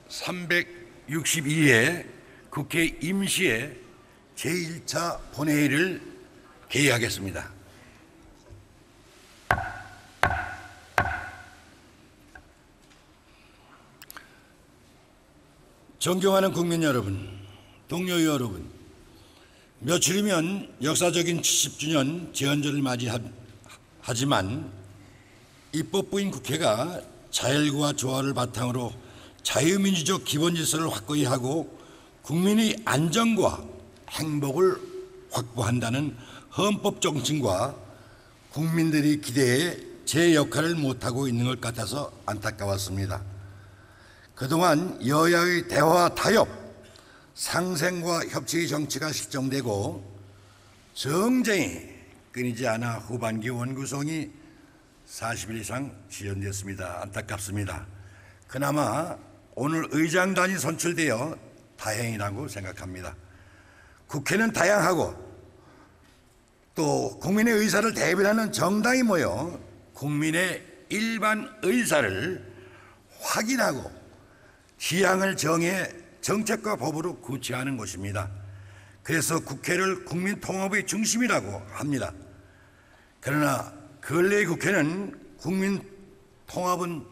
제362회 국회 임시회 제1차 본회의를 개의하겠습니다. 존경하는 국민 여러분, 동료 여러분, 며칠이면 역사적인 70주년 제헌절을 맞이하지만 입법부인 국회가 자율과 조화를 바탕으로 자유민주적 기본질서를 확고히 하고 국민의 안전과 행복을 확보한다는 헌법 정신과 국민들의 기대에 제 역할을 못하고 있는 것 같아서 안타까웠습니다. 그동안 여야의 대화 타협, 상생과 협치의 정치가 실종되고 정쟁이 끊이지 않아 후반기 원구성이 40일 이상 지연되었습니다. 안타깝습니다. 그나마 오늘 의장단이 선출되어 다행이라고 생각합니다. 국회는 다양하고 또 국민의 의사를 대변하는 정당이 모여 국민의 일반 의사를 확인하고 기항을 정해 정책과 법으로 구체화하는 것입니다. 그래서 국회를 국민 통합의 중심이라고 합니다. 그러나 근래의 국회는 국민 통합은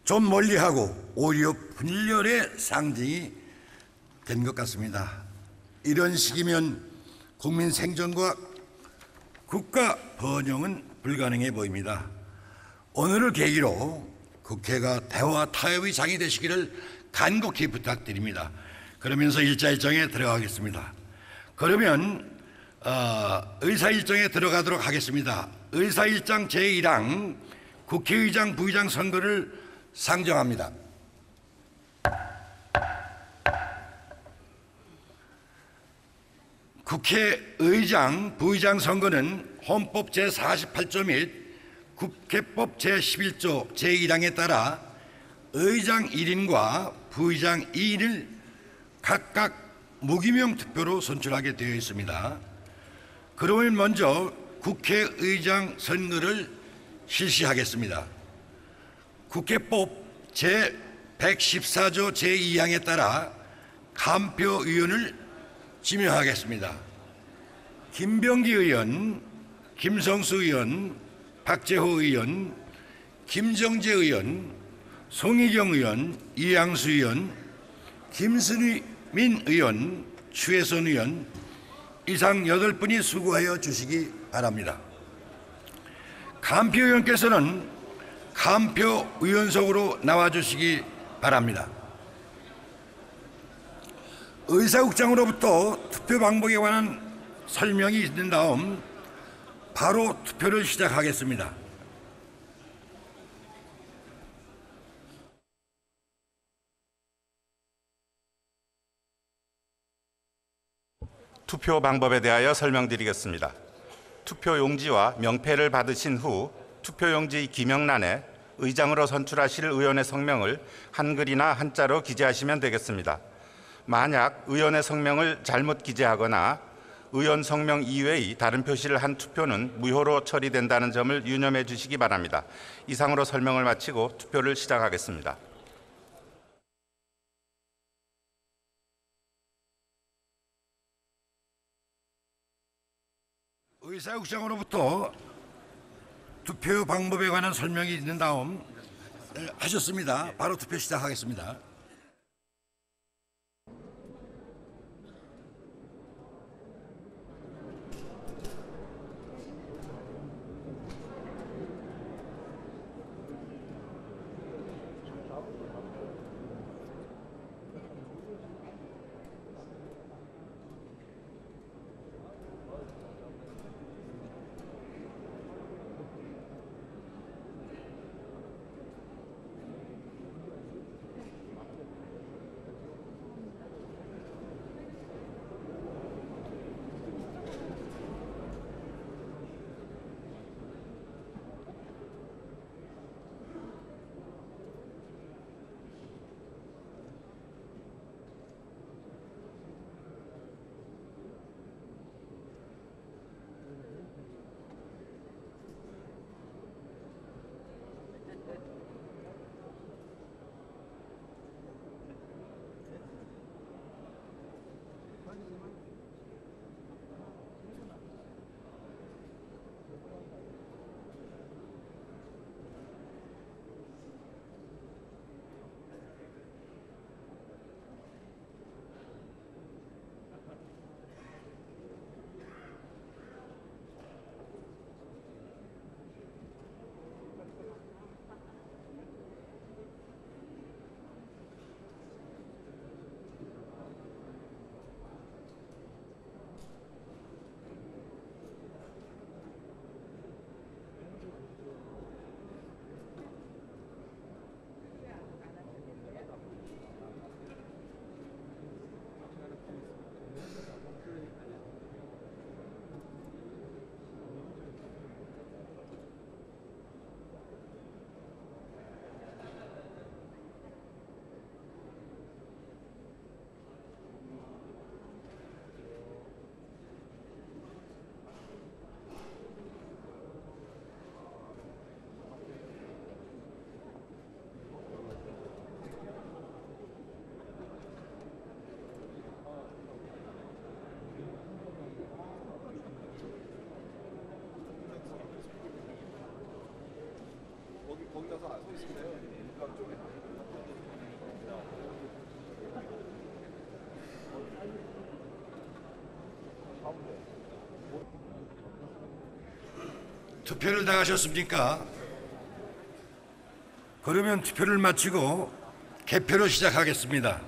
좀 멀리하고 오히려 분열의 상징이 된 것 같습니다. 이런 식이면 국민 생존과 국가 번영은 불가능해 보입니다. 오늘을 계기로 국회가 대화 타협의 장이 되시기를 간곡히 부탁드립니다. 그러면서 일자 일정에 들어가겠습니다. 그러면 의사일정에 들어가도록 하겠습니다. 의사일정 제1항 국회의장, 부의장 선거를 상정합니다. 국회의장, 부의장 선거는 헌법 제48조 및 국회법 제11조 제1항에 따라 의장 1인과 부의장 2인을 각각 무기명 투표로 선출하게 되어 있습니다. 그러면 먼저 국회의장 선거를 실시하겠습니다. 국회법 제114조 제2항에 따라 간표위원을 지명하겠습니다. 김병기 의원, 김성수 의원, 박재호 의원, 김정재 의원, 송희경 의원, 이양수 의원, 김수민 의원, 추혜선 의원 이상 8분이 수고하여 주시기 바랍니다. 간표위원께서는 간표위원석으로 나와주시기 바랍니다. 의사국장으로부터 투표 방법에 관한 설명이 있는 다음 바로 투표를 시작하겠습니다. 투표 방법에 대하여 설명드리겠습니다. 투표용지와 명패를 받으신 후 투표용지 기명란에 의장으로 선출하실 의원의 성명을 한글이나 한자로 기재하시면 되겠습니다. 만약 의원의 성명을 잘못 기재하거나 의원 성명 이외의 다른 표시를 한 투표는 무효로 처리된다는 점을 유념해 주시기 바랍니다. 이상으로 설명을 마치고 투표를 시작하겠습니다. 의사국장으로부터 투표 방법에 관한 설명이 있는 다음 하셨습니다. 바로 투표 시작하겠습니다. 투표를 다 하셨습니까? 그러면 투표를 마치고 개표를 시작하겠습니다.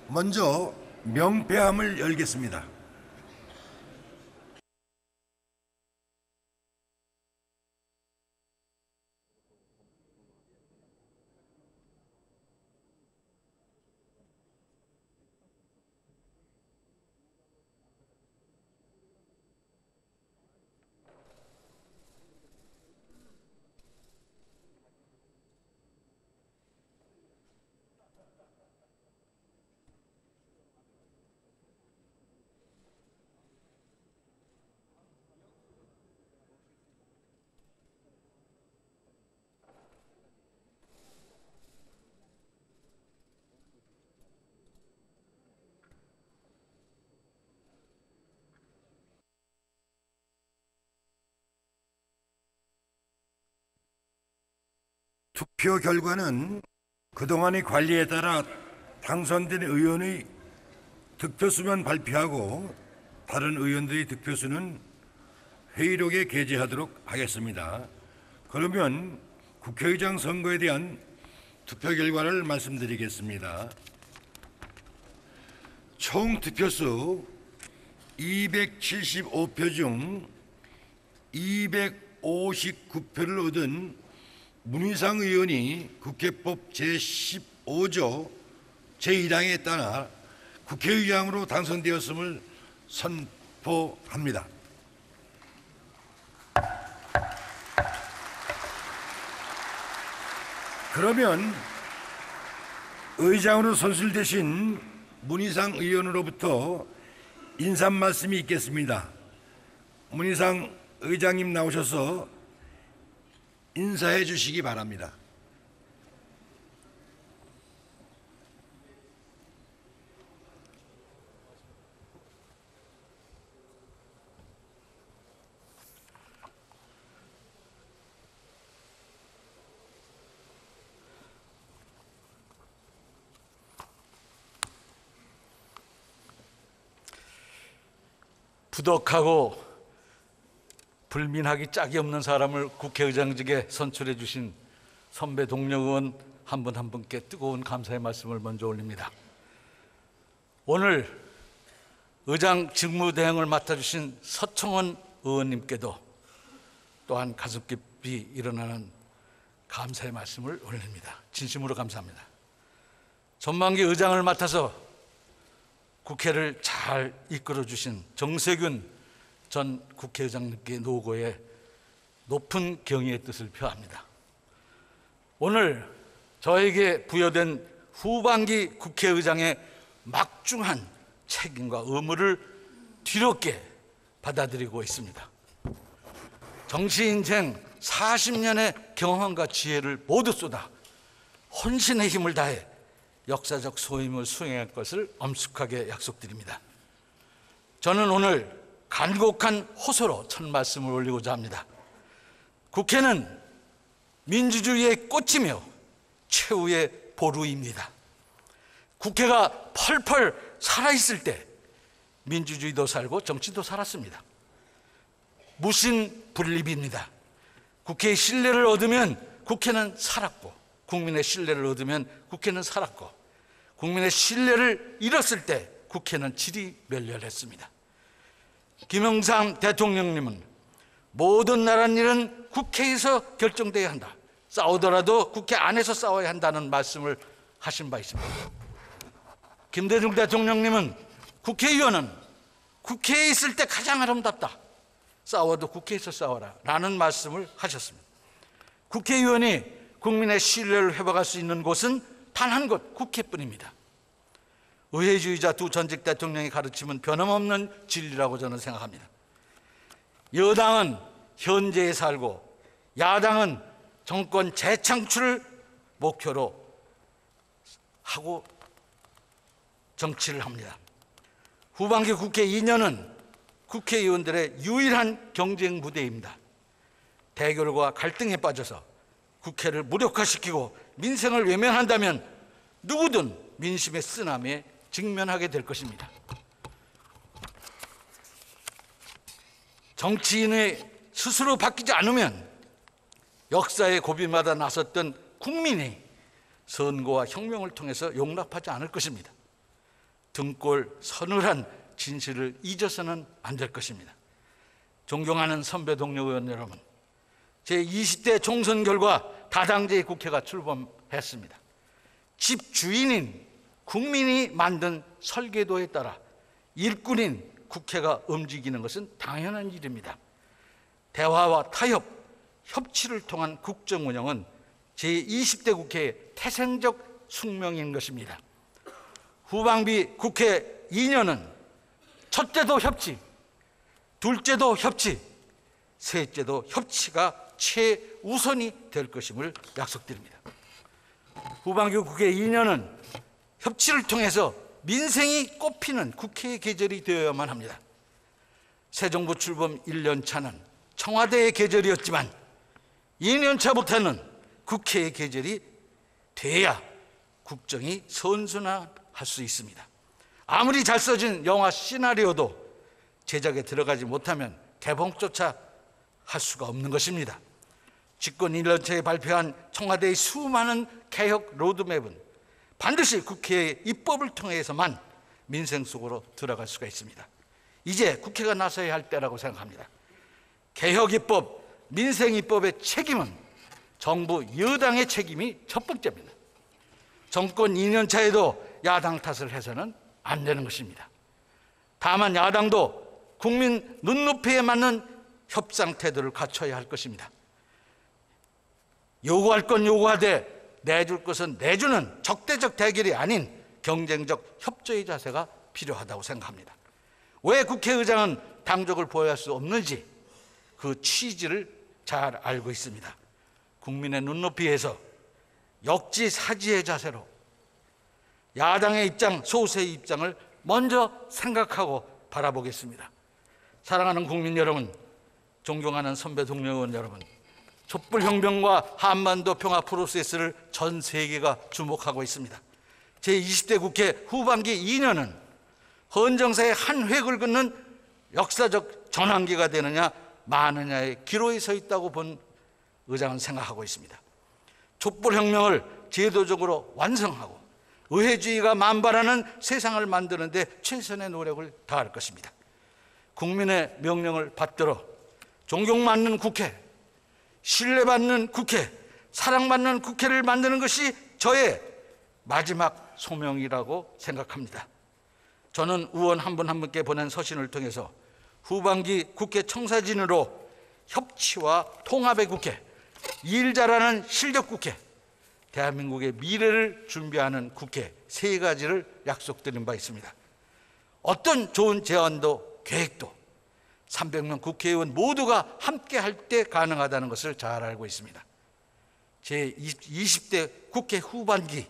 먼저 명패함을 열겠습니다. 투표 결과는 그동안의 관리에 따라 당선된 의원의 득표수만 발표하고 다른 의원들의 득표수는 회의록에 게재하도록 하겠습니다. 그러면 국회의장 선거에 대한 투표 결과를 말씀드리겠습니다. 총 득표수 275표 중 259표를 얻은 문희상 의원이 국회법 제15조 제2항에 따라 국회의장으로 당선되었음을 선포합니다. 그러면 의장으로 선출되신 문희상 의원으로부터 인사 말씀이 있겠습니다. 문희상 의장님 나오셔서 인사해 주시기 바랍니다. 부덕하고 불민하기 짝이 없는 사람을 국회의장직에 선출해 주신 선배 동료 의원 한 분 한 분께 뜨거운 감사의 말씀을 먼저 올립니다. 오늘 의장 직무대행을 맡아주신 서청원 의원님께도 또한 가슴 깊이 일어나는 감사의 말씀을 올립니다. 진심으로 감사합니다. 전만기 의장을 맡아서 국회를 잘 이끌어 주신 정세균 전 국회의장님께 노고에 높은 경의의 뜻을 표합니다. 오늘 저에게 부여된 후반기 국회의장의 막중한 책임과 의무를 뒤롭게 받아들이고 있습니다. 정치 인생 40년의 경험과 지혜를 모두 쏟아 혼신의 힘을 다해 역사적 소임을 수행할 것을 엄숙하게 약속드립니다. 저는 오늘 간곡한 호소로 첫 말씀을 올리고자 합니다. 국회는 민주주의의 꽃이며 최후의 보루입니다. 국회가 펄펄 살아있을 때 민주주의도 살고 정치도 살았습니다. 무신분립입니다. 국회의 신뢰를 얻으면 국회는 살았고, 국민의 신뢰를 얻으면 국회는 살았고, 국민의 신뢰를 잃었을 때 국회는 질이 멸렬했습니다. 김영삼 대통령님은 모든 나라의 일은 국회에서 결정돼야 한다, 싸우더라도 국회 안에서 싸워야 한다는 말씀을 하신 바 있습니다. 김대중 대통령님은 국회의원은 국회에 있을 때 가장 아름답다, 싸워도 국회에서 싸워라 라는 말씀을 하셨습니다. 국회의원이 국민의 신뢰를 회복할 수 있는 곳은 단 한 곳, 국회뿐입니다. 의회주의자 두 전직 대통령의 가르침은 변함없는 진리라고 저는 생각합니다. 여당은 현재에 살고 야당은 정권 재창출을 목표로 하고 정치를 합니다. 후반기 국회 2년은 국회의원들의 유일한 경쟁 무대입니다. 대결과 갈등에 빠져서 국회를 무력화시키고 민생을 외면한다면 누구든 민심의 쓰나미에 직면하게 될 것입니다. 정치인의 스스로 바뀌지 않으면 역사의 고비마다 나섰던 국민이 선거와 혁명을 통해서 용납하지 않을 것입니다. 등골 서늘한 진실을 잊어서는 안 될 것입니다. 존경하는 선배 동료 의원 여러분, 제20대 총선 결과 다당제의 국회가 출범했습니다. 집주인인 국민이 만든 설계도에 따라 일꾼인 국회가 움직이는 것은 당연한 일입니다. 대화와 타협, 협치를 통한 국정 운영은 제20대 국회의 태생적 숙명인 것입니다. 후반기 국회 2년은 첫째도 협치, 둘째도 협치, 셋째도 협치가 최우선이 될 것임을 약속드립니다. 후반기 국회 2년은 협치를 통해서 민생이 꽃피는 국회의 계절이 되어야만 합니다. 새 정부 출범 1년 차는 청와대의 계절이었지만 2년 차부터는 국회의 계절이 돼야 국정이 선순환할 수 있습니다. 아무리 잘 써진 영화 시나리오도 제작에 들어가지 못하면 개봉조차 할 수가 없는 것입니다. 집권 1년 차에 발표한 청와대의 수많은 개혁 로드맵은 반드시 국회의 입법을 통해서만 민생 속으로 들어갈 수가 있습니다. 이제 국회가 나서야 할 때라고 생각합니다. 개혁 입법, 민생 입법의 책임은 정부 여당의 책임이 첫 번째입니다. 정권 2년 차에도 야당 탓을 해서는 안 되는 것입니다. 다만 야당도 국민 눈높이에 맞는 협상 태도를 갖춰야 할 것입니다. 요구할 건 요구하되 내줄 것은 내주는 적대적 대결이 아닌 경쟁적 협조의 자세가 필요하다고 생각합니다. 왜 국회의장은 당적을 보여할 수 없는지 그 취지를 잘 알고 있습니다. 국민의 눈높이에서 역지사지의 자세로 야당의 입장, 소수의 입장을 먼저 생각하고 바라보겠습니다. 사랑하는 국민 여러분, 존경하는 선배 동료 의원 여러분, 촛불혁명과 한반도 평화 프로세스를 전 세계가 주목하고 있습니다. 제20대 국회 후반기 2년은 헌정사의 한 획을 긋는 역사적 전환기가 되느냐 마느냐의 기로에 서 있다고 본 의장은 생각하고 있습니다. 촛불혁명을 제도적으로 완성하고 의회주의가 만발하는 세상을 만드는 데 최선의 노력을 다할 것입니다. 국민의 명령을 받들어 존경받는 국회, 신뢰받는 국회, 사랑받는 국회를 만드는 것이 저의 마지막 소명이라고 생각합니다. 저는 의원 한 분 한 분께 보낸 서신을 통해서 후반기 국회 청사진으로 협치와 통합의 국회, 일 잘하는 실력 국회, 대한민국의 미래를 준비하는 국회 세 가지를 약속드린 바 있습니다. 어떤 좋은 제안도 계획도 300명 국회의원 모두가 함께 할 때 가능하다는 것을 잘 알고 있습니다. 제20대 국회 후반기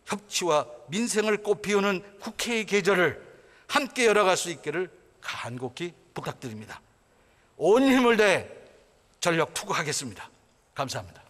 협치와 민생을 꽃피우는 국회의 계절을 함께 열어갈 수 있기를 간곡히 부탁드립니다. 온 힘을 다해 전력 투구하겠습니다. 감사합니다.